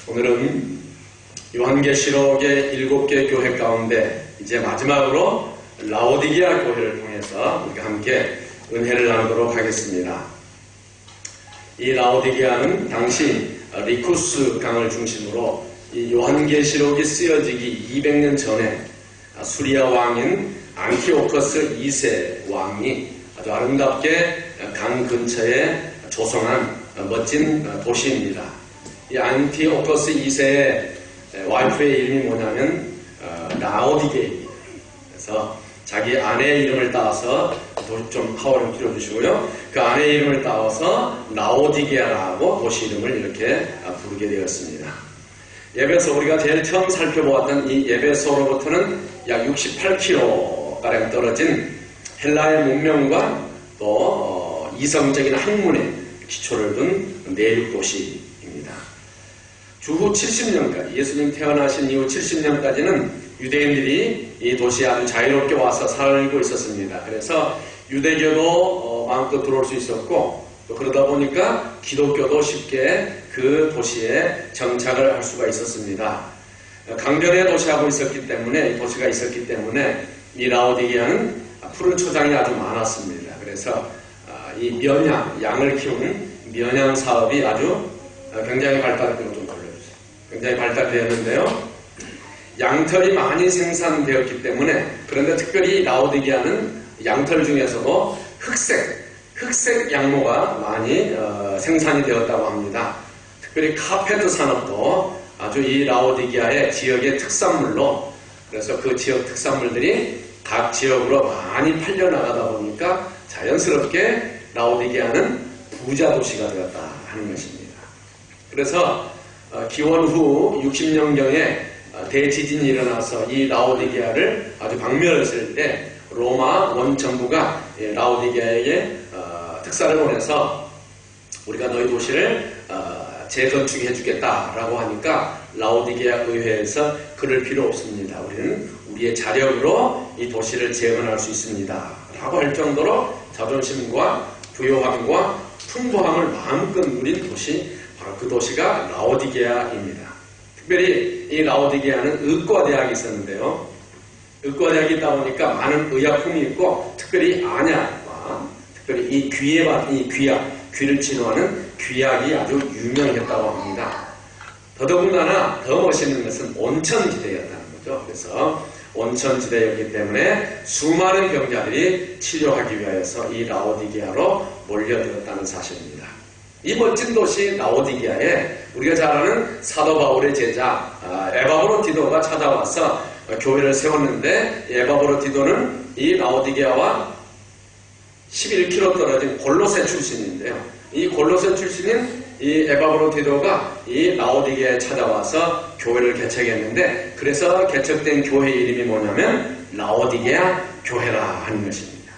오늘은 요한계시록의 7개 교회 가운데 이제 마지막으로 라오디게아 교회를 통해서 우리가 함께 은혜를 나누도록 하겠습니다. 이 라오디게아는 당시 리쿠스 강을 중심으로 이 요한계시록이 쓰여지기 200년 전에 수리아 왕인 안티오커스 2세 왕이 아주 아름답게 강 근처에 조성한 멋진 도시입니다. 이 안티오커스 2세의 와이프의 이름이 뭐냐면 라오디게입니다. 그래서 자기 아내의 이름을 따서 좀 하원을 빌어주시고요. 그 아내의 이름을 따서 라오디게아라고 도시 이름을 이렇게 부르게 되었습니다. 에베소, 우리가 제일 처음 살펴보았던 이 에베소로부터는 약 68km가량 떨어진 헬라의 문명과 또 이성적인 학문에 기초를 둔 내륙도시입니다. 주후 70년까지, 예수님 태어나신 이후 70년까지는 유대인들이 이 도시에 아주 자유롭게 와서 살고 있었습니다. 그래서 유대교도 마음껏 들어올 수 있었고, 또 그러다 보니까 기독교도 쉽게 그 도시에 정착을 할 수가 있었습니다. 강변에 도시하고 있었기 때문에, 이 도시가 있었기 때문에 이 라오디게아는 푸른 초장이 아주 많았습니다. 그래서 이 면양, 양을 키우는 면양 사업이 아주 굉장히 굉장히 발달되었는데요. 양털이 많이 생산되었기 때문에, 그런데 특별히 라오디게아는 양털 중에서도 흑색 양모가 많이 생산이 되었다고 합니다. 특별히 카페트 산업도 아주 이 라오디게아의 지역의 특산물로, 그래서 그 지역 특산물들이 각 지역으로 많이 팔려나가다 보니까 자연스럽게 라오디게아는 부자 도시가 되었다 하는 것입니다. 그래서 기원 후 60년경에 대지진이 일어나서 이 라오디게아를 아주 박멸했을 때 로마 원정부가 라오디게아에게 특사를 보내서 우리가 너희 도시를 재건축해 주겠다라고 하니까 라오디게아 의회에서 그럴 필요 없습니다. 우리는 우리의 자력으로 이 도시를 재건할 수 있습니다 라고 할 정도로 자존심과 부요함과 풍부함을 마음껏 누린 도시, 바로 그 도시가 라오디게아입니다. 특별히 이 라오디게아는 의과대학이 있었는데요. 의과대학이 있다 보니까 많은 의약품이 있고, 특별히 안약과 특별히 이 귀에 받은 이 귀약, 귀를 치료하는 귀약이 아주 유명했다고 합니다. 더더군다나 더 멋있는 것은 온천지대였다는 거죠. 그래서 온천지대였기 때문에 수많은 병자들이 치료하기 위해서 이 라오디게아로 몰려들었다는 사실입니다. 이 멋진 도시 라오디게아에 우리가 잘 아는 사도 바울의 제자 에바브로디도가 찾아와서 교회를 세웠는데, 에바브로디도는 이 라오디게아와 11km 떨어진 골로새 출신인데요. 이 골로새 출신인 이 에바브로디도가 이 라오디게아에 찾아와서 교회를 개척했는데, 그래서 개척된 교회 이름이 뭐냐면 라오디게아 교회라 하는 것입니다.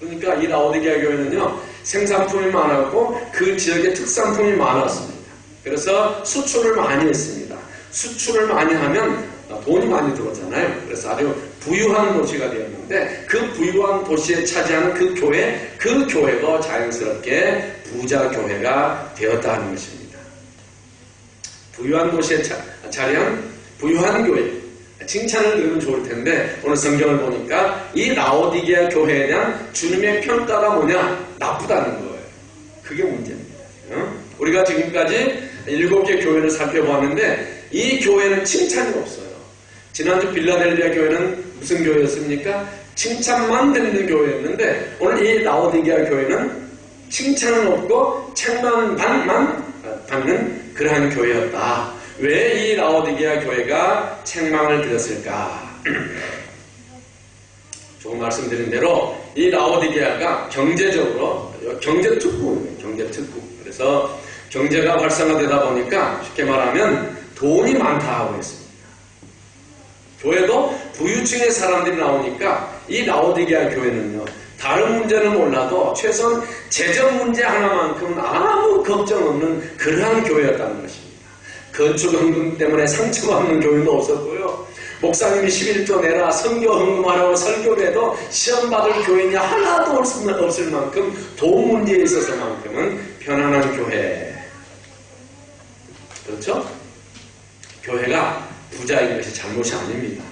그러니까 이 라오디게아 교회는요, 생산품이 많았고 그 지역에 특산품이 많았습니다. 그래서 수출을 많이 했습니다. 수출을 많이 하면 돈이 많이 들어오잖아요. 그래서 아주 부유한 도시가 되었는데, 그 부유한 도시에 차지하는 그 교회가 자연스럽게 부자 교회가 되었다는 것입니다. 부유한 도시에 자리한 부유한 교회, 칭찬을 들으면 좋을 텐데, 오늘 성경을 보니까 이 라오디게아 교회에 대한 주님의 평가가 뭐냐? 나쁘다는 거예요. 그게 문제입니다. 우리가 지금까지 7개 교회를 살펴보았는데 이 교회는 칭찬이 없어요. 지난주 빌라델비아 교회는 무슨 교회였습니까? 칭찬만 듣는 교회였는데, 오늘 이 라오디게아 교회는 칭찬은 없고 책망만 받는 그러한 교회였다. 왜 이 라오디게아 교회가 책망을 들었을까? 조금 말씀드린 대로 이 라오디게아가 경제적으로 경제특구입니다. 경제특구. 그래서 경제가 활성화되다 보니까 쉽게 말하면 돈이 많다 하고 있습니다. 교회도 부유층의 사람들이 나오니까 이 라오디게아 교회는요, 다른 문제는 몰라도 최소한 재정 문제 하나만큼은 아무 걱정 없는 그러한 교회였다는 것입니다. 건축 헌금 때문에 상처받는 교회도 없었고요. 목사님이 11조 내라 선교 헌금하라고 설교를 해도 시험받을 교인이 하나도 없을 만큼 돈 문제에 있어서만큼은 편안한 교회. 그렇죠? 교회가 부자인 것이 잘못이 아닙니다.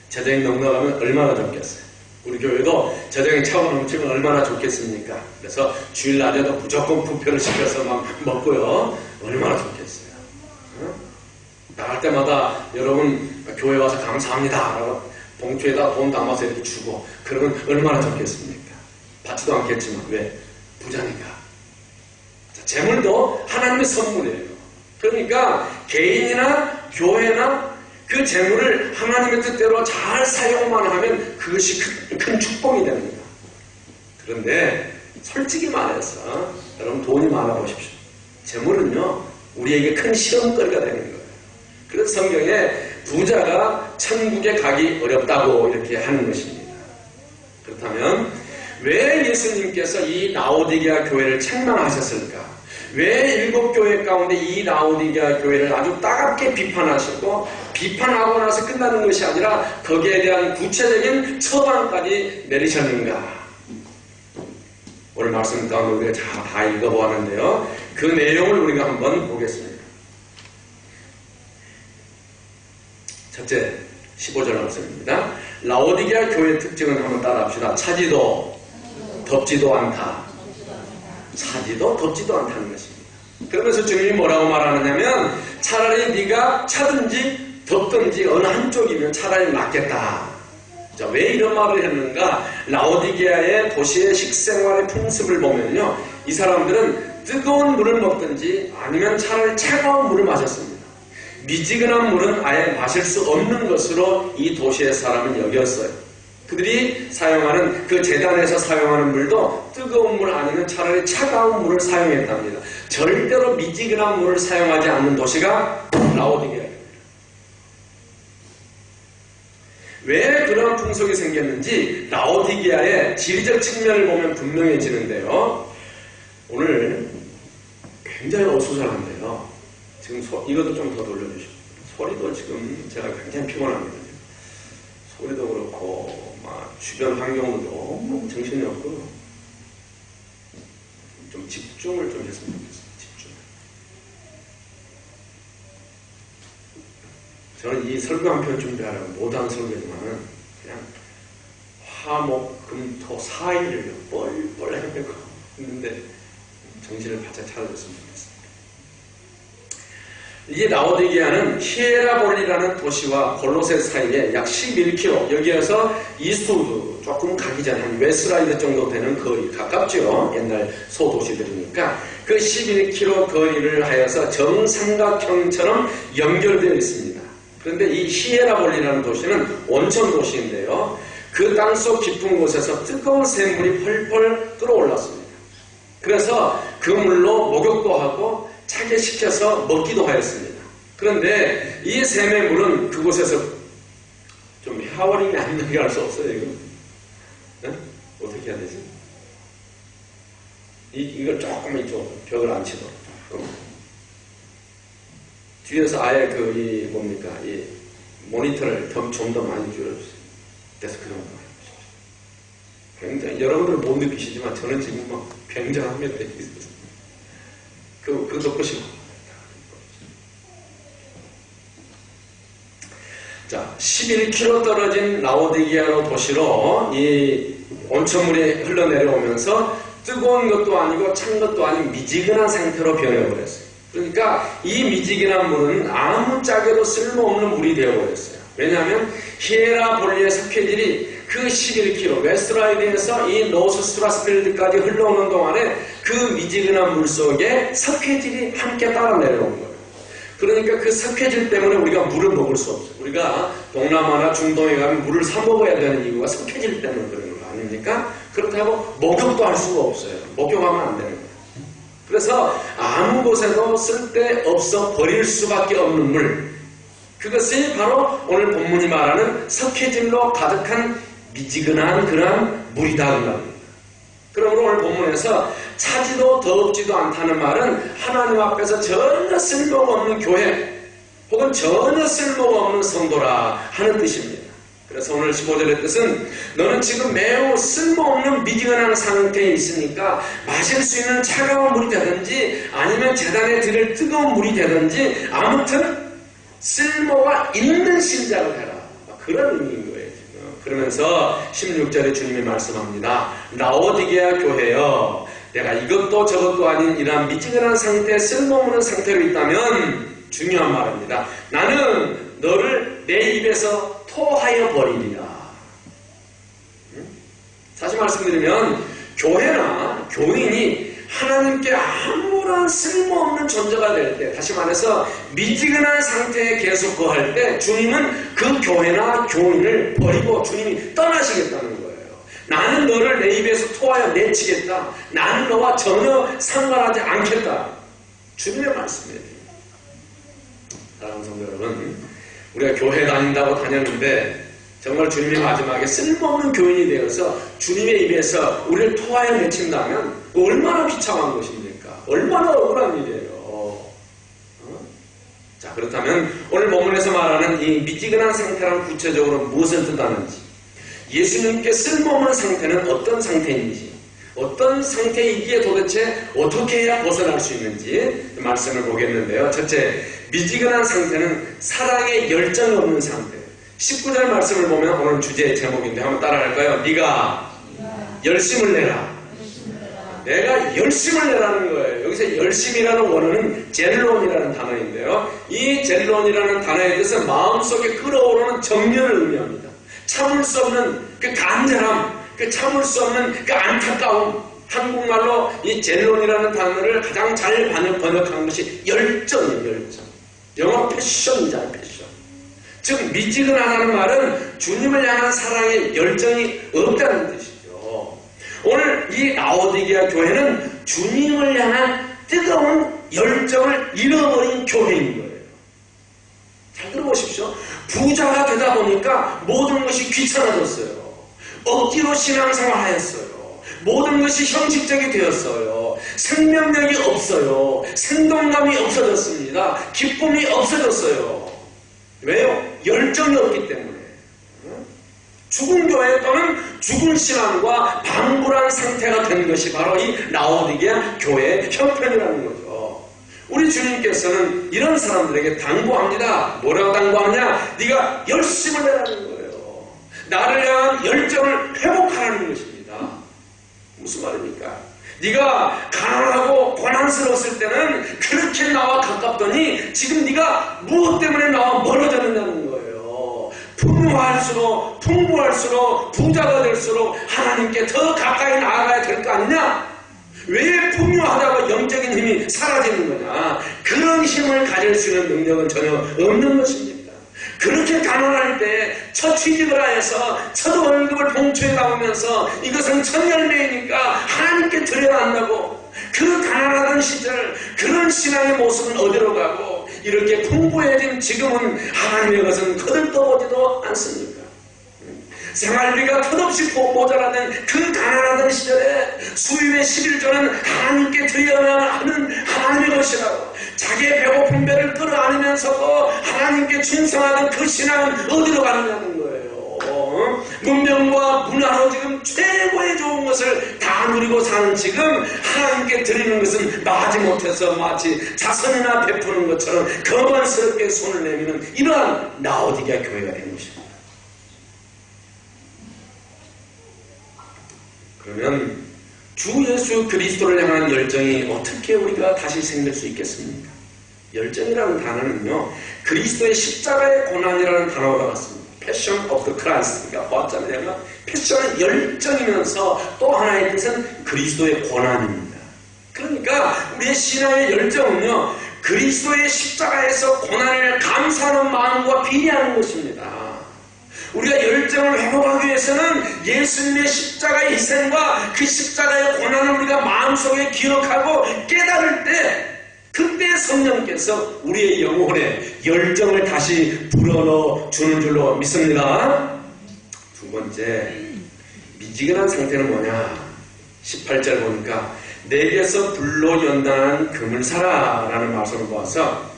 재정이 넉넉하면 얼마나 좋겠어요. 우리 교회도 재정이 차고 넘치면 얼마나 좋겠습니까? 그래서 주일날에도 무조건 부표를 시켜서 막 먹고요. 얼마나 좋겠어요. 나갈 때마다 여러분 교회 와서 감사합니다 라고 봉투에다 돈 담아서 이렇게 주고 그러면 얼마나 좋겠습니까? 받지도 않겠지만 왜? 부자니까. 자, 재물도 하나님의 선물이에요. 그러니까 개인이나 교회나 그 재물을 하나님의 뜻대로 잘 사용만 하면 그것이 큰 축복이 됩니다. 그런데 솔직히 말해서 여러분 돈이 많아 보십시오. 재물은요 우리에게 큰 시험거리가 되는 거예요. 그래서 성경에 부자가 천국에 가기 어렵다고 이렇게 하는 것입니다. 그렇다면 왜 예수님께서 이 라오디게아 교회를 책망하셨을까? 왜 7교회 가운데 이 라오디게아 교회를 아주 따갑게 비판하시고 비판하고 나서 끝나는 것이 아니라 거기에 대한 구체적인 처방까지 내리셨는가? 오늘 말씀 가운데 우리가 다 읽어보았는데요. 그 내용을 우리가 한번 보겠습니다. 첫째, 15절 말씀입니다. 라오디게아 교회의 특징은 한번 따라합시다. 차지도 덥지도 않다. 차지도 덥지도 않다는 것입니다. 그러면서 주님이 뭐라고 말하느냐면 차라리 네가 차든지 덥든지 어느 한쪽이면 차라리 낫겠다. 자, 왜 이런 말을 했는가? 라오디게아의 도시의 식생활의 풍습을 보면요, 이 사람들은 뜨거운 물을 먹든지 아니면 차라리 차가운 물을 마셨습니다. 미지근한 물은 아예 마실 수 없는 것으로 이 도시의 사람은 여겼어요. 그들이 사용하는 그 제단에서 사용하는 물도 뜨거운 물 아니면 차라리 차가운 물을 사용했답니다. 절대로 미지근한 물을 사용하지 않는 도시가 라오디게아입니다. 왜 그런 풍속이 생겼는지 라오디게아의 지리적 측면을 보면 분명해지는데요. 오늘 굉장히 어수선한데요. 지금 이것도 좀 더 돌려주시고 소리도 지금 제가 굉장히 피곤합니다. 소리도 그렇고 막 주변 환경도 너무 정신이 없고 좀 집중을 좀 했으면 좋겠어요. 집중. 저는 이 설교 한 편 준비하려고 못한 설교지만은 그냥 화목금토 4일을 뻘뻘 헤매고 있는데 정신을 바짝 차려줬으면 좋겠습니다. 이 라오디게아는 히에라볼리라는 도시와 골로새 사이에 약 11km, 여기에서 이스트우드 조금 가기 전에 한 웨스트라이드 정도 되는 거리, 가깝죠. 옛날 소도시들이니까 그 11km 거리를 하여서 정삼각형처럼 연결되어 있습니다. 그런데 이 히에라볼리라는 도시는 온천 도시인데요. 그 땅속 깊은 곳에서 뜨거운 샘물이 펄펄 끓어올랐습니다. 그래서 그 물로 목욕도 하고 차게 식혀서 먹기도 하였습니다. 그런데 이 샘의 물은 그곳에서 좀 샤워링이 안 나게 할 수 없어요, 이거? 네? 어떻게 해야 되지? 이걸 조금 이쪽 벽을 안 치도록. 뒤에서 아예 이 모니터를 좀 더 많이 줄여주세요. 그래서 그 정도 해보십시오. 굉장히, 여러분들은 못 느끼시지만 저는 지금 막 굉장합니다. 그것도 보시고. 자, 11km 떨어진 라오디게아 도시로 이 온천물이 흘러내려오면서 뜨거운 것도 아니고 찬 것도 아닌 미지근한 상태로 변해버렸어요. 그러니까 이 미지근한 물은 아무짝에도 쓸모없는 물이 되어버렸어요. 왜냐하면 히에라볼리의 석회질이 그 11km 웨스트라이드에서 이 노스 스트라스필드까지 흘러오는 동안에 그 미지근한 물 속에 석회질이 함께 따라 내려온 거예요. 그러니까 그 석회질 때문에 우리가 물을 먹을 수 없어요. 우리가 동남아나 중동에 가면 물을 사 먹어야 되는 이유가 석회질 때문에 그런 거 아닙니까? 그렇다고 목욕도 할 수가 없어요. 목욕하면 안 되는 거예요. 그래서 아무 곳에도 쓸데없어 버릴 수밖에 없는 물, 그것이 바로 오늘 본문이 말하는 석회질로 가득한 미지근한 그런 물이다 그 말입니다. 그러므로 오늘 본문에서 차지도 더럽지도 않다는 말은 하나님 앞에서 전혀 쓸모가 없는 교회 혹은 전혀 쓸모가 없는 성도라 하는 뜻입니다. 그래서 오늘 15절의 뜻은 너는 지금 매우 쓸모없는 미지근한 상태에 있으니까 마실 수 있는 차가운 물이 되든지 아니면 제단에 드릴 뜨거운 물이 되든지 아무튼 쓸모가 있는 신자가 되라. 그런 의미인 거예요. 지금. 그러면서 16절에 주님이 말씀합니다. 라오디게아 교회여, 내가 이것도 저것도 아닌 이러한 미지근한 상태, 쓸모없는 상태로 있다면 중요한 말입니다. 나는 너를 내 입에서 토하여 버리리라. 다시 말씀드리면 교회나 교인이 하나님께 아무런 쓸모없는 존재가 될 때, 다시 말해서 미지근한 상태에 계속 거할 때 주님은 그 교회나 교인을 버리고 주님이 떠나시겠다는 거예요. 나는 너를 내 입에서 토하여 내치겠다. 나는 너와 전혀 상관하지 않겠다. 주님의 말씀이에요. 사랑하는 성도 여러분, 우리가 교회 다닌다고 다녔는데 정말 주님이 마지막에 쓸모없는 교인이 되어서 주님의 입에서 우리를 토하여 내친다면 얼마나 비참한 것입니까? 얼마나 억울한 일이에요. 자, 그렇다면 오늘 본문에서 말하는 이 미지근한 상태란 구체적으로 무엇을 뜻하는지, 예수님께 쓸모없는 상태는 어떤 상태인지, 어떤 상태이기에 도대체 어떻게 해야 벗어날 수 있는지 말씀을 보겠는데요. 첫째, 미지근한 상태는 사랑에 열정이 없는 상태. 19절 말씀을 보면 오늘 주제의 제목인데 한번 따라할까요? 네가 열심을 내라. 내가 열심을 내라는 거예요. 여기서 열심이라는 원어는 젤론이라는 단어인데요. 이 젤론이라는 단어의 뜻은 마음속에 끓어오르는 정열을 의미합니다. 참을 수 없는 그 간절함, 그 참을 수 없는 그 안타까움. 한국말로 이 젤론이라는 단어를 가장 잘 번역한 것이 열정이에요. 열정. 영어 패션이잖아요. 패션. 즉 미지근하다는 말은 주님을 향한 사랑의 열정이 없다는 뜻이죠. 오늘 이 라오디게아 교회는 주님을 향한 뜨거운 열정을 잃어버린 교회인 거예요. 잘 들어보십시오. 부자가 되다 보니까 모든 것이 귀찮아졌어요. 억지로 신앙생활 하였어요. 모든 것이 형식적이 되었어요. 생명력이 없어요. 생동감이 없어졌습니다. 기쁨이 없어졌어요. 왜요? 열정이 없기 때문에. 죽은 교회 또는 죽은 신앙과 방불한 상태가 된 것이 바로 이 라오디게아 교회의 형편이라는 거죠. 우리 주님께서는 이런 사람들에게 당부합니다. 뭐라고 당부하냐? 네가 열심을 내라는 거예요. 나를 향한 열정을 회복하라는 것입니다. 무슨 말입니까? 네가 가난하고 고난스러웠을 때는 그렇게 나와 가깝더니 지금 네가 무엇 때문에 나와 멀어졌느냐는 거예요. 풍요할수록 풍부할수록 부자가 될수록 하나님께 더 가까이 나아가야 될 거 아니냐? 왜 풍요하다고 영적인 힘이 사라지는 거냐? 그런 힘을 가질 수 있는 능력은 전혀 없는 것입니다. 그렇게 가난할 때 첫 취직을 하여서 첫 월급을 봉투에 담으면서 이것은 첫 열매이니까 하나님께 드려야 한다고 그 가난하던 시절 그런 신앙의 모습은 어디로 가고 이렇게 풍부해진 지금은 하나님의 것은 거들떠보지도 않습니까? 생활비가 턱없이 모자라던 그 가난하던 시절에 수입의 11조는 하나님께 드려야 하는 하나님의 것이라고 자기의 배고픈 배를 끌어안으면서도 하나님께 충성하던 그 신앙은 어디로 가느냐는 거예요. 문명과 문화로 지금 최고의 좋은 것을 다 누리고 사는 지금 하나님께 드리는 것은 마지못해서 마치 자선이나 베푸는 것처럼 거만스럽게 손을 내미는 이러한 라오디게아 교회가 된 것입니다. 그러면 주 예수 그리스도를 향한 열정이 어떻게 우리가 다시 생길 수 있겠습니까? 열정이라는 단어는요, 그리스도의 십자가의 고난이라는 단어가 같습니다. Passion of the Christ. 그러니까 어쩌면 패션은 열정이면서 또 하나의 뜻은 그리스도의 고난입니다. 그러니까 우리의 신앙의 열정은요, 그리스도의 십자가에서 고난을 감사하는 마음과 비례하는 것입니다. 우리가 열정을 회복하기 위해서는 예수님의 십자가의 희생과 그 십자가의 고난을 우리가 마음속에 기억하고 깨달을 때 그때 성령께서 우리의 영혼에 열정을 다시 불어넣어 주는 줄로 믿습니다. 두 번째, 미지근한 상태는 뭐냐? 18절 보니까 내게서 불로 연단한 금을 사라 라는 말씀을 보아서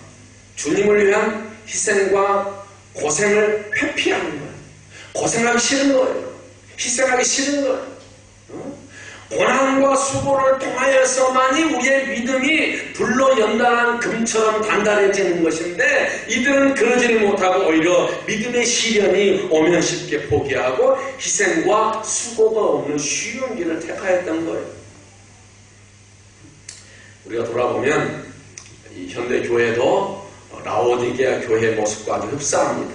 주님을 위한 희생과 고생을 회피하는 거예요. 고생하기 싫은 거예요. 희생하기 싫은 거예요. 고난과 수고를 통하여서만이 우리의 믿음이 불로 연단한 금처럼 단단해지는 것인데, 이들은 그러지를 못하고 오히려 믿음의 시련이 오면 쉽게 포기하고 희생과 수고가 없는 쉬운 길을 택하였던 거예요. 우리가 돌아보면 이 현대 교회도 라오디게아 교회의 모습과 아주 흡사합니다.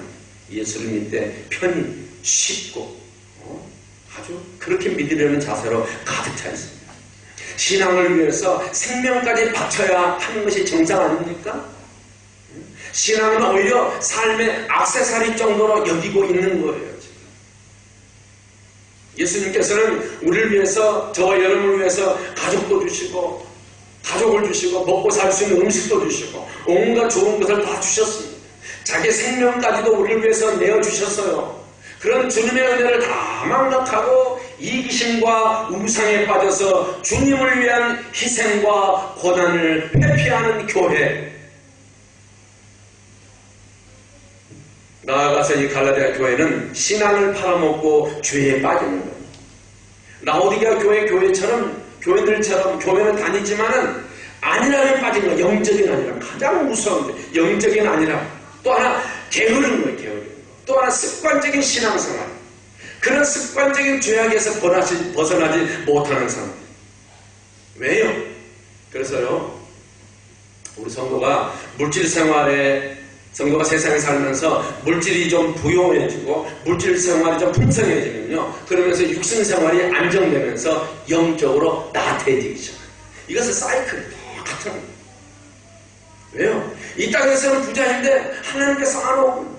예수를 믿되 편히 쉽고 아주 그렇게 믿으려는 자세로 가득 차 있습니다. 신앙을 위해서 생명까지 바쳐야 하는 것이 정상 아닙니까? 신앙은 오히려 삶의 액세서리 정도로 여기고 있는 거예요. 지금. 예수님께서는 우리를 위해서, 저와 여러분을 위해서 가족도 주시고 가족을 주시고 먹고 살 수 있는 음식도 주시고 온갖 좋은 것을 다 주셨습니다. 자기 생명까지도 우리를 위해서 내어주셨어요. 그런 주님의 은혜를 다 망각하고 이기심과 우상에 빠져서 주님을 위한 희생과 고난을 회피하는 교회, 나아가서 이 갈라디아 교회는 신앙을 팔아먹고 죄에 빠지는 거예요. 라오디게아 교회처럼 교회들처럼 교회는 다니지만은 안일함에 빠진 거예요. 영적인 안일함, 가장 무서운 게 영적인 안일함. 또 하나 게으른 거예요. 게으른 거. 또 하나 습관적인 신앙생활, 그런 습관적인 죄악에서 벗어나지 못하는 사람. 왜요? 그래서요, 우리 성도가 성도가 세상에 살면서 물질이 좀 부요해지고 물질 생활이 좀 풍성해지면요, 그러면서 육신 생활이 안정되면서 영적으로 나태해지기 시작해요. 이것은 사이클이 똑같은 거예요. 왜요? 이 땅에서는 부자인데 하나님께서 안 오고,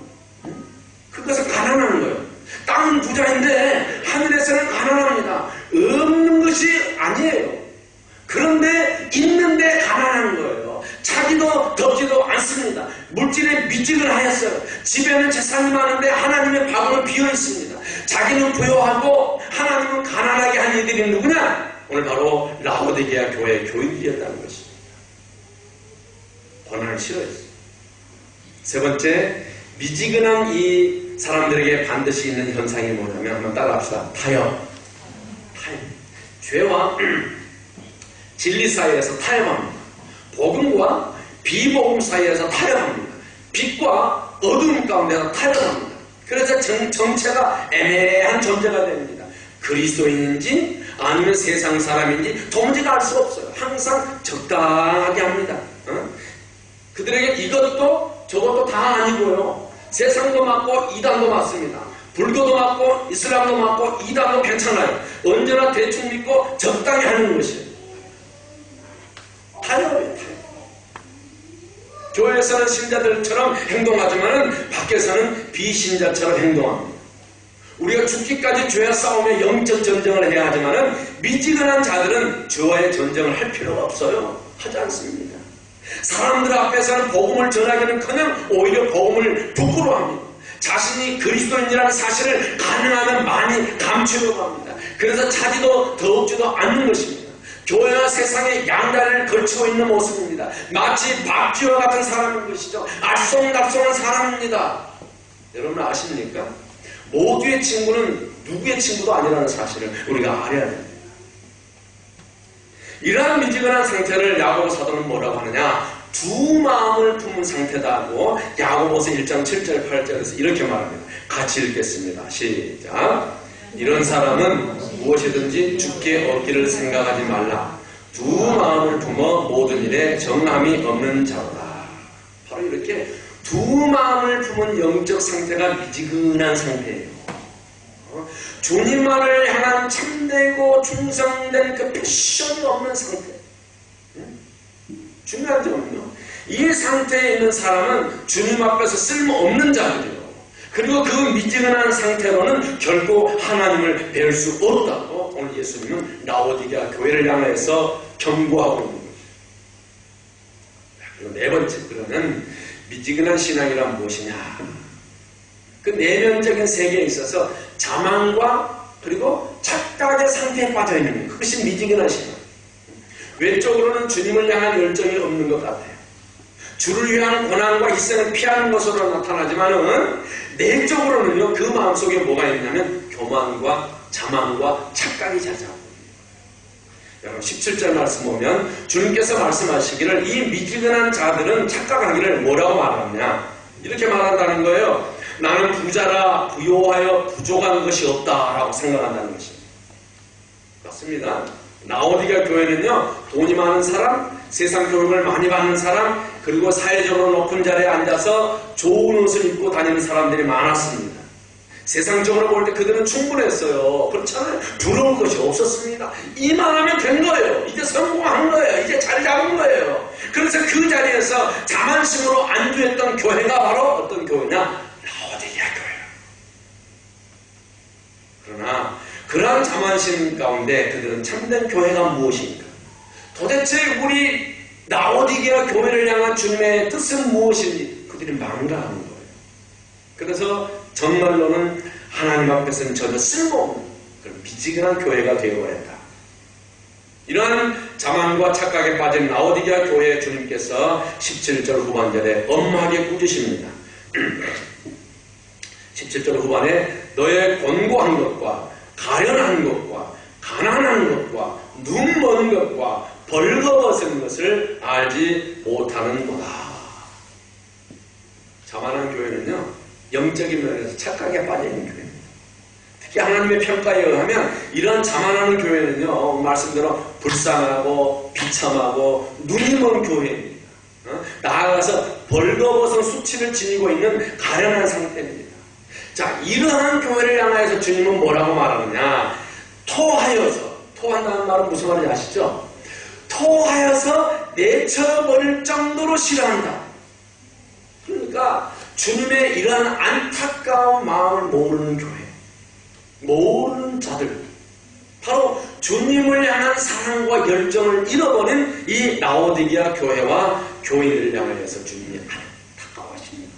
그것은 가난한 거예요. 땅은 부자인데 하늘에서는 가난합니다. 없는 것이 아니에요. 그런데 있는데 가난한 거예요. 차기도 덥지도 않습니다. 물질에 미직을 하였어요. 집에는 재산이 많은데 하나님의 방은 비어 있습니다. 자기는 부여하고 하나님은 가난하게 한 이들이 누구냐? 오늘 바로 라오디게아 교회의 교인들이었다는 것입니다. 고난을 싫어했어요. 세 번째, 미지근한 이 사람들에게 반드시 있는 현상이 뭐냐면, 한번 따라합시다. 타협. 죄와 진리 사이에서 타협합니다. 복음과 비복음 사이에서 타협합니다. 빛과 어둠 가운데서 타협합니다. 그래서 정체가 애매한 존재가 됩니다. 그리스도인인지 아니면 세상 사람인지 도무지 알 수 없어요. 항상 적당하게 합니다. 그들에게 이것도 저것도 다 아니고요. 세상도 맞고 이단도 맞습니다. 불교도 맞고 이슬람도 맞고 이단도 괜찮아요. 언제나 대충 믿고 적당히 하는 것이에요. 타협이에요. 타협. 교회에서는 신자들처럼 행동하지만 밖에서는 비신자처럼 행동합니다. 우리가 죽기까지 죄와 싸우며 영적 전쟁을 해야 하지만 미지근한 자들은 죄와의 전쟁을 할 필요가 없어요. 하지 않습니다. 사람들 앞에서는 복음을 전하기는커녕 오히려 복음을 부끄러워합니다. 자신이 그리스도인이라는 사실을 가능하면 많이 감추려고 합니다. 그래서 차지도 더욱지도 않는 것입니다. 교회와 세상의 양다리를 걸치고 있는 모습입니다. 마치 박쥐와 같은 사람인 것이죠. 알쏭달쏭한 사람입니다. 여러분 아십니까? 모두의 친구는 누구의 친구도 아니라는 사실을 우리가 알아야 됩니다. 이러한 미지근한 상태를 야고보 사도는 뭐라고 하느냐? 두 마음을 품은 상태다고 야고보서 1장 7절 8절에서 이렇게 말합니다. 같이 읽겠습니다. 시작. 이런 사람은 무엇이든지 죽게 얻기를 생각하지 말라. 두 마음을 품어 모든 일에 정함이 없는 자로다. 바로 이렇게 두 마음을 품은 영적 상태가 미지근한 상태예요. 주님만을 향한 참되고 충성된 그 패션이 없는 상태. 중요한 점은요, 이 상태에 있는 사람은 주님 앞에서 쓸모없는 자들이에요. 그리고 그 미지근한 상태로는 결코 하나님을 뵐 수 없다고 오늘 예수님은 라오디게아 교회를 향해서 경고하고 있는 거죠. 그리고 네 번째, 그러면 미지근한 신앙이란 무엇이냐? 그 내면적인 세계에 있어서 자만과 그리고 착각의 상태에 빠져 있는 거예요. 그것이 미지근한 신앙. 외적으로는 주님을 향한 열정이 없는 것 같아요. 주를 위한 고난과 희생을 피하는 것으로 나타나지만은 내적으로는요, 그 마음속에 뭐가 있냐면 교만과 자만과 착각이 자자합니다. 여러분 17절 말씀 보면 주님께서 말씀하시기를 이 미지근한 자들은 착각하기를 뭐라고 말하느냐 이렇게 말한다는 거예요. 나는 부자라 부요하여 부족한 것이 없다라고 생각한다는 것입니다. 맞습니다. 라오디게아 교회는요, 돈이 많은 사람, 세상 교육을 많이 받는 사람, 그리고 사회적으로 높은 자리에 앉아서 좋은 옷을 입고 다니는 사람들이 많았습니다. 세상적으로 볼 때 그들은 충분했어요. 그렇잖아요. 부러울 것이 없었습니다. 이만하면 된 거예요. 이제 성공한 거예요. 이제 자리 잡은 거예요. 그래서 그 자리에서 자만심으로 안주했던 교회가 바로 어떤 교회냐? 라오디게아 교회예요. 그러나 그러한 자만심 가운데 그들은 참된 교회가 무엇입니까? 도대체 우리 라오디게아 교회를 향한 주님의 뜻은 무엇인지 그들이 망라하는 거예요. 그래서 정말로는 하나님 앞에서는 전혀 쓸모없는 그런 미지근한 교회가 되어버렸다. 이러한 자만과 착각에 빠진 라오디게아 교회의 주님께서 17절 후반절에 엄하게 꾸짖습니다. 17절 후반에 너의 권고한 것과 가련한 것과 가난한 것과 눈 먼 것과 벌거벗은 것을 알지 못하는 거다. 자만한 교회는요, 영적인 면에서 착각에 빠져있는 교회입니다. 특히 하나님의 평가에 의하면 이런 자만하는 교회는요, 말씀대로 불쌍하고 비참하고 눈이 먼 교회입니다. 나아가서 벌거벗은 수치를 지니고 있는 가련한 상태입니다. 자, 이러한 교회를 향하여서 주님은 뭐라고 말하느냐? 토한다는 말은 무슨 말인지 아시죠? 토하여서 내쳐버릴 정도로 싫어한다. 그러니까 주님의 이러한 안타까운 마음을 모르는 교회, 모르는 자들, 바로 주님을 향한 사랑과 열정을 잃어버린 이 라오디게아 교회와 교인들을 향하여서 주님이 안타까워하십니다.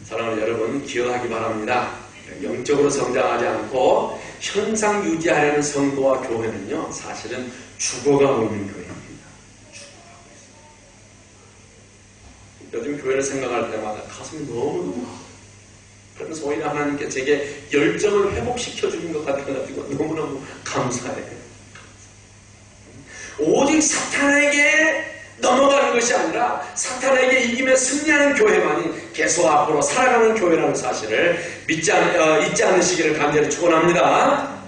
사랑하는 여러분, 기억하기 바랍니다. 영적으로 성장하지 않고 현상 유지하려는 성도와 교회는요, 사실은 죽어가고 있는 교회입니다. 요즘 교회를 생각할 때마다 가슴이 너무너무 아파요. 그래서 오히려 하나님께 제게 열정을 회복시켜 주는 것 같아가지고 너무너무 감사해요. 오직 사탄에게 넘어가는 것이 아니라 사탄에게 이김에 승리하는 교회만이 계속 앞으로 살아가는 교회라는 사실을 잊지 않으시기를 간절히 축원합니다.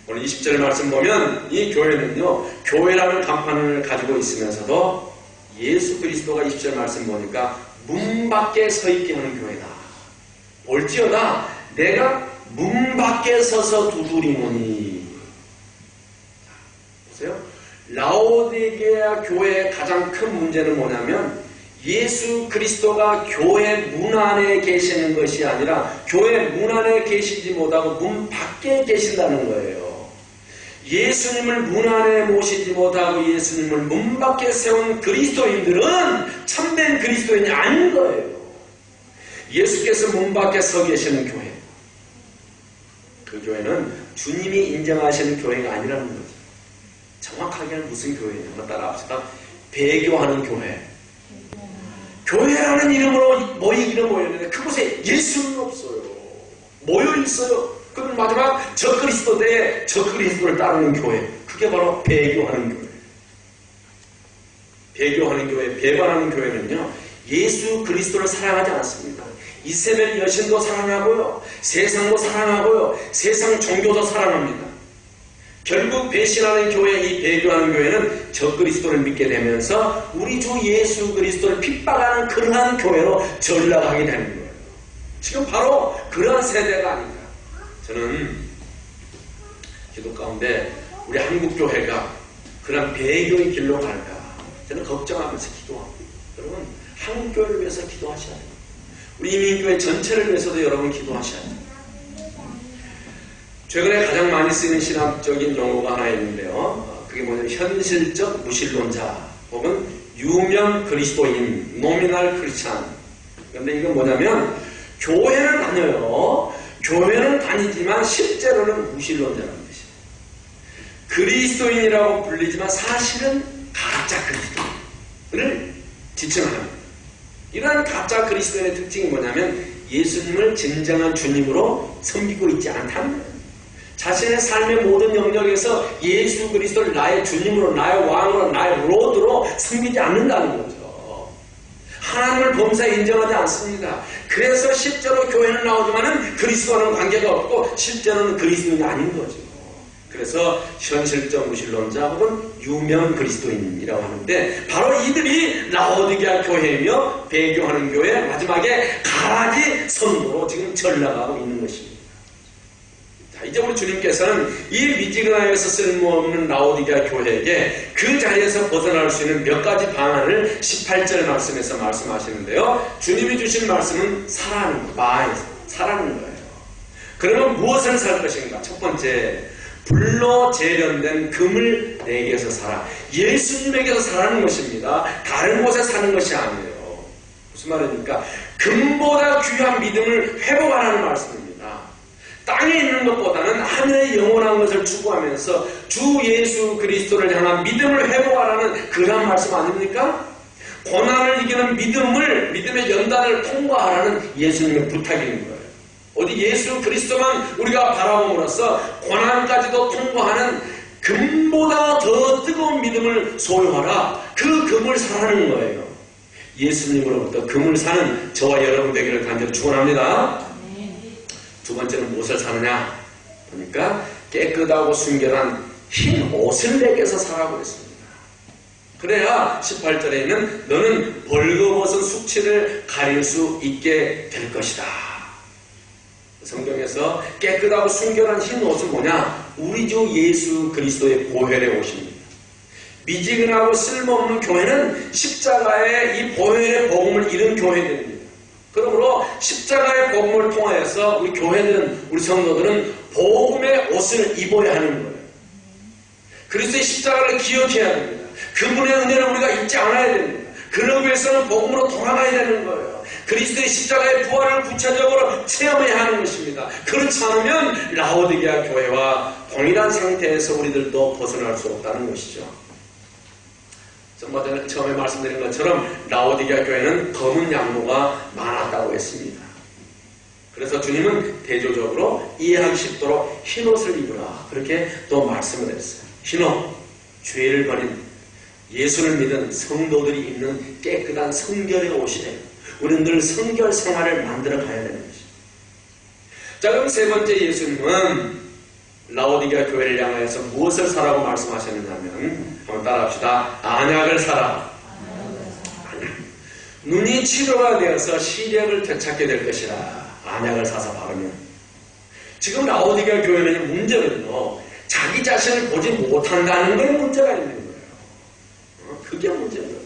오늘 20절 말씀 보면 이 교회는요, 교회라는 간판을 가지고 있으면서도 예수 그리스도가 20절 말씀 보니까 문 밖에 서 있게 하는 교회다. 볼지어다 내가 문 밖에 서서 두드리노니. 보세요. 라오디게아 교회의 가장 큰 문제는 뭐냐면 예수 그리스도가 교회 문 안에 계시는 것이 아니라 교회 문 안에 계시지 못하고 문 밖에 계신다는 거예요. 예수님을 문 안에 모시지 못하고 예수님을 문 밖에 세운 그리스도인들은 참된 그리스도인이 아닌 거예요. 예수께서 문 밖에 서 계시는 교회, 그 교회는 주님이 인정하시는 교회가 아니라는 거죠. 정확하게는 무슨 교회냐? 한번 따라합시다. 배교하는 교회. 교회라는 이름으로 모이기는 모였는데 그곳에 예수는 없어요. 모여있어요. 그럼 마지막 저 그리스도 대에 저 그리스도를 따르는 교회. 그게 바로 배교하는 교회. 배교하는 교회, 배반하는 교회는요, 예수 그리스도를 사랑하지 않습니다. 이세벨 여신도 사랑하고요, 세상도 사랑하고요, 세상 종교도 사랑합니다. 결국 배신하는 교회, 이 배교하는 교회는 저 그리스도를 믿게 되면서 우리 주 예수 그리스도를 핍박하는 그러한 교회로 전락하게 되는 거예요. 지금 바로 그러한 세대가 아닌가. 저는 기도 가운데 우리 한국교회가 그런 배교의 길로 갈까 저는 걱정하면서 기도합니다. 여러분, 한국교회를 위해서 기도하셔야 돼요. 우리 이민교회 전체를 위해서도 여러분 기도하셔야 돼요. 최근에 가장 많이 쓰이는 신학적인 용어가 하나 있는데요. 그게 뭐냐면 현실적 무신론자 혹은 유명 그리스도인, 노미널 크리스찬. 그런데 이건 뭐냐면 교회는 다녀요. 교회는 다니지만 실제로는 무신론자라는 뜻이에요. 그리스도인이라고 불리지만 사실은 가짜 그리스도인. 지칭합니다. 이러한 가짜 그리스도인의 특징이 뭐냐면 예수님을 진정한 주님으로 섬기고 있지 않다는 거예요. 자신의 삶의 모든 영역에서 예수 그리스도를 나의 주님으로, 나의 왕으로, 나의 로드로 섬기지 않는다는 거죠. 하나님을 범사에 인정하지 않습니다. 그래서 실제로 교회는 나오지만은 그리스도와는 관계가 없고 실제로는 그리스도인이 아닌 거죠. 그래서 현실적 무신론자 혹은 유명 그리스도인이라고 하는데 바로 이들이 라오디게아 교회이며 배교하는 교회 마지막에 가라지 선도로 지금 전락하고 있는 것입니다. 자, 이제 우리 주님께서는 이 미지근하여서 쓸모없는 라오디게아 교회에게 그 자리에서 벗어날 수 있는 몇 가지 방안을 18절 말씀에서 말씀하시는데요. 주님이 주신 말씀은 사라는 거예요. 사라는 거예요. 그러면 무엇을 살 것인가? 첫 번째, 불로 재련된 금을 내게서 사라. 예수님에게서 사라는 것입니다. 다른 곳에 사는 것이 아니에요. 무슨 말입니까? 금보다 귀한 믿음을 회복하라는 말씀입니다. 땅에 있는 것보다는 하늘의 영원한 것을 추구하면서 주 예수 그리스도를 향한 믿음을 회복하라는 그런 말씀 아닙니까? 고난을 이기는 믿음의 연단을 통과하라는 예수님의 부탁인 거예요. 어디 예수 그리스도만 우리가 바라봄으로써 고난까지도 통과하는 금보다 더 뜨거운 믿음을 소유하라. 그 금을 사라는 거예요. 예수님으로부터 금을 사는 저와 여러분 되기를 간절히 축원합니다. 두 번째는 무엇을 사느냐 보니까 깨끗하고 순결한 흰 옷을 내게서 사라고 했습니다. 그래야 18절에 있는 너는 벌거벗은 숙취를 가릴 수 있게 될 것이다. 성경에서 깨끗하고 순결한 흰 옷은 뭐냐? 우리 주 예수 그리스도의 보혈의 옷입니다. 미지근하고 쓸모없는 교회는 십자가의 이 보혈의 복음을 잃은 교회들입니다. 그러므로 십자가의 복음을 통하여서 우리 교회들은, 우리 성도들은 복음의 옷을 입어야 하는 거예요. 그리스도의 십자가를 기억해야 됩니다. 그분의 은혜를 우리가 잊지 않아야 됩니다. 그러기 위해서는 복음으로 돌아가야 되는 거예요. 그리스도의 십자가의 부활을 구체적으로 체험해야 하는 것입니다. 그렇지 않으면 라오디게아 교회와 동일한 상태에서 우리들도 벗어날 수 없다는 것이죠. 처음에 말씀드린 것처럼 라오디게아 교회는 검은 양모가 많았다고 했습니다. 그래서 주님은 대조적으로 이해하기 쉽도록 흰옷을 입으라 그렇게 또 말씀을 했어요. 흰옷, 죄를 버린 예수를 믿은 성도들이 입는 깨끗한 성결의 옷이래요. 우리는 늘 성결 생활을 만들어 가야 되는 것이죠. 자, 그럼 세 번째 예수님은 라오디게아 교회를 향하여서 무엇을 사라고 말씀하셨느냐면 한번 따라합시다. 안약을 사라. 안약. 눈이 치료가 되어서 시력을 되찾게 될 것이라. 안약을 사서 바르면. 지금 라오디게아 교회는 문제는요, 자기 자신을 보지 못한다는 게 문제가 있는 거예요. 그게 문제예요.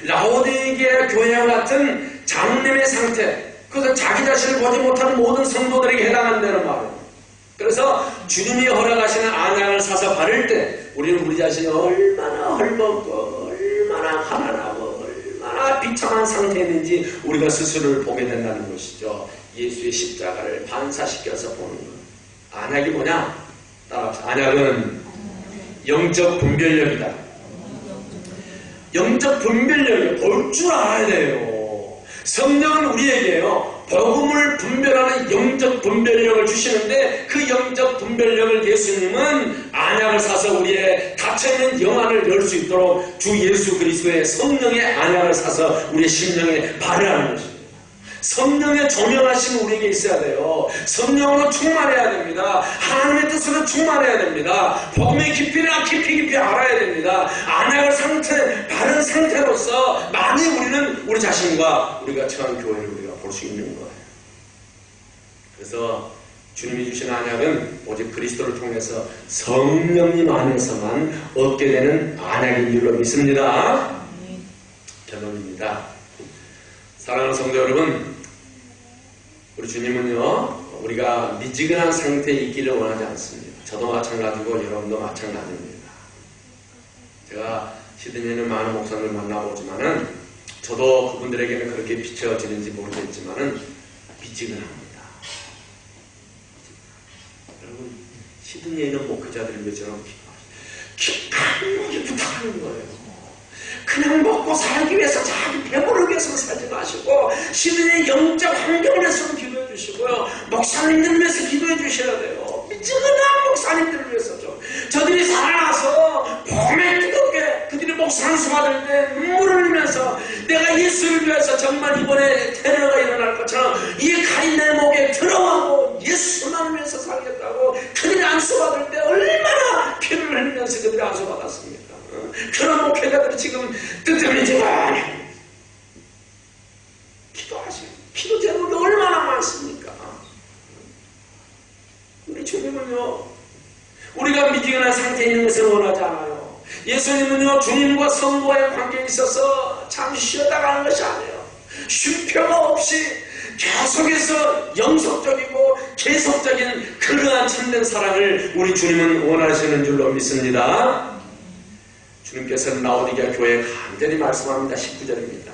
라오디게아 교회와 같은 장님의 상태, 그래서 자기 자신을 보지 못하는 모든 성도들에게 해당한다는 말이에요. 그래서 주님이 허락하시는 안약을 사서 바를 때 우리는 우리 자신이 얼마나 헐벗고 얼마나 가난하고 얼마나 비참한 상태였는지 우리가 스스로를 보게 된다는 것이죠. 예수의 십자가를 반사시켜서 보는 것. 안약이 뭐냐? 따라합시다. 안약은 영적 분별력이다. 영적 분별력을 볼 줄 알아야 돼요. 성령은 우리에게요, 복음을 분별하는 영적 분별력을 주시는데 그 영적 분별력을 예수님은 안약을 사서 우리의 닫혀있는 영안을 열 수 있도록 주 예수 그리스도의 성령의 안약을 사서 우리의 심령에 발휘하는 것입니다. 성령의 조명하심이 우리에게 있어야 돼요. 성령으로 충만해야 됩니다. 하나님의 뜻으로 충만해야 됩니다. 복음의 깊이나 깊이 알아야 됩니다. 안약을 바른 상태로서 많이 우리는 우리 자신과 우리가 처한 교회를 우리가 볼 수 있는 거예요. 그래서 주님이 주신 안약은 오직 그리스도를 통해서 성령님 안에서만 얻게 되는 안약인 줄로 믿습니다. 결론입니다. 사랑하는 성도 여러분, 우리 주님은요, 우리가 미지근한 상태에 있기를 원하지 않습니다. 저도 마찬가지고 여러분도 마찬가지입니다. 제가 시드니에 있는 많은 목사님을 만나보지만은 저도 그분들에게는 그렇게 비춰지는지 모르겠지만은 미지근합니다. 여러분, 시드니에 있는 목회자들이 몇처럼 기도하는 거예요. 그냥 먹고 살기 위해서 자기 배부르기 위해서 살지 마시고 시대의 영적 환경을 위해서 기도해 주시고요. 목사님들을 위해서 기도해 주셔야 돼요. 미지근한 목사님들을 위해서 좀. 저들이 살아나서 봄에 뜨겁게 그들이 목사안수 받을 때 눈물을 흘리면서 내가 예수를 위해서 정말 이번에 테러가 일어날 것처럼 이 칼이 내 목에 들어가고 예수만 위해서 살겠다고 그들이 안수 받을 때 얼마나 피를 흘리면서 그들이 안수 받았습니까? 그런 목회자들이 지금 뜨뜻미지근히 기도하세요. 기도 제목이 얼마나 많습니까? 우리 주님은요, 우리가 미지근한 상태에 있는 것을 원하지 않아요. 예수님은요, 주님과 성도와의 관계에 있어서 잠시 쉬었다 가는 것이 아니에요. 쉼표가 없이 계속해서 영속적이고 계속적인 그러한 참된 사랑을 우리 주님은 원하시는 줄로 믿습니다. 주님께서는 라오디게아 교회에 간절히 말씀합니다. 19절입니다.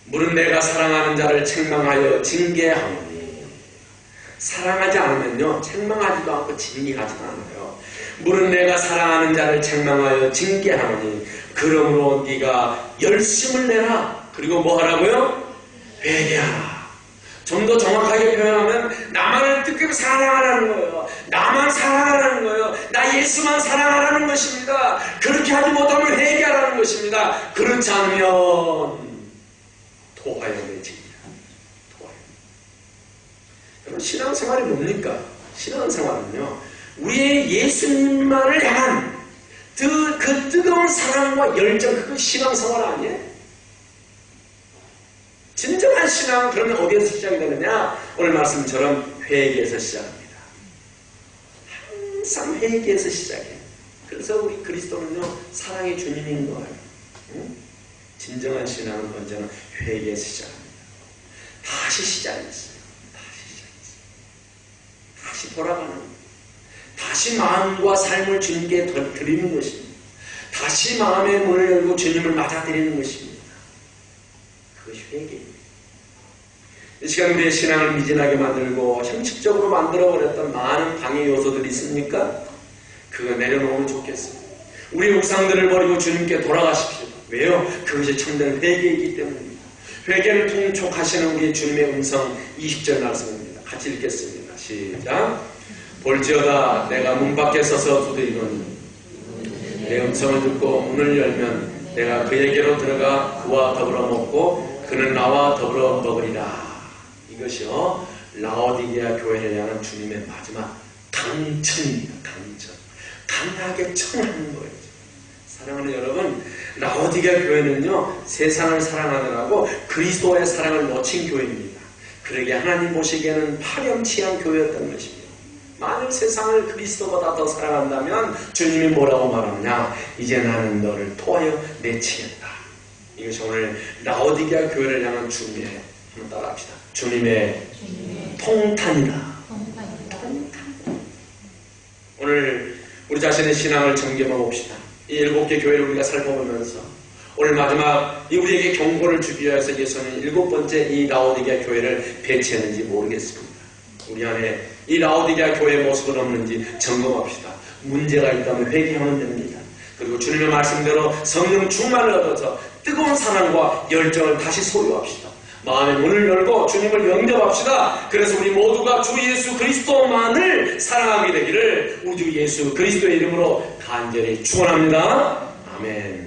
물은 내가 사랑하는 자를 책망하여 징계하오니. 사랑하지 않으면요, 책망하지도 않고 징계하지도 않아요. 물은 내가 사랑하는 자를 책망하여 징계하오니 그러므로 네가 열심을 내라. 그리고 뭐 하라고요? 회개하라. 좀 더 정확하게 표현하면 나만을 뜻깊게 사랑하라는 거예요. 나만 사랑하라는 거예요. 나 예수만 사랑하라는 것입니다. 그렇게 하지 못하면 회개하라는 것입니다. 그렇지 않으면 토하여 내집니다. 토하여. 여러분, 신앙생활이 뭡니까? 신앙생활은요, 우리의 예수님만을 향한 그 뜨거운 사랑과 열정, 그건 신앙생활 아니에요? 진정한 신앙은 그러면 어디에서 시작이 되느냐? 오늘 말씀처럼 회개에서 시작합니다. 항상 회개에서 시작해요. 그래서 우리 그리스도는요, 사랑의 주님인 거예요. 응? 진정한 신앙은 언제나 회개에서 시작합니다. 다시 시작했어요. 다시 돌아가는, 다시 마음과 삶을 주님께 드리는 것입니다. 다시 마음의 문을 열고 주님을 맞아들이는 것입니다. 그것이 회개입니다. 이 시간 우리의 신앙을 미진하게 만들고 형식적으로 만들어버렸던 많은 방해 요소들이 있습니까? 그거 내려놓으면 좋겠습니다. 우리 우상들을 버리고 주님께 돌아가십시오. 왜요? 그것이 참된 회개이기 때문입니다. 회개를 통촉하시는 우리 주님의 음성 20절 말씀입니다. 같이 읽겠습니다. 시작. 볼지어다 내가 문 밖에 서서 두드리노니 내 음성을 듣고 문을 열면 내가 그에게로 들어가 그와 더불어 먹고 그는 나와 더불어 먹으리라. 이것이요, 라오디게아 교회를 향한 주님의 마지막 강청입니다. 강청. 강하게 청하는 거예요. 사랑하는 여러분, 라오디게아 교회는요, 세상을 사랑하느라고 그리스도의 사랑을 놓친 교회입니다. 그러게 하나님 보시기에는 파렴치한 교회였던 것입니다. 만일 세상을 그리스도보다 더 사랑한다면 주님이 뭐라고 말하느냐? 이제 나는 너를 토하여 내치겠다. 이것이 오늘 라오디게아 교회를 향한 주님의, 한번 따라합시다. 주님의 통탄이다. 오늘 우리 자신의 신앙을 점검해 봅시다. 이 7개 교회를 우리가 살펴보면서 오늘 마지막 이 우리에게 경고를 주기 위해서 예수는 7번째 이 라오디게아 교회를 배치했는지 모르겠습니다. 우리 안에 이 라오디게아 교회의 모습은 없는지 점검합시다. 문제가 있다면 회개하면 됩니다. 그리고 주님의 말씀대로 성령 충만을 얻어서 뜨거운 사랑과 열정을 다시 소유합시다. 마음의 문을 열고 주님을 영접합시다. 그래서 우리 모두가 주 예수 그리스도만을 사랑하게 되기를 우리 주 예수 그리스도의 이름으로 간절히 축원합니다. 아멘.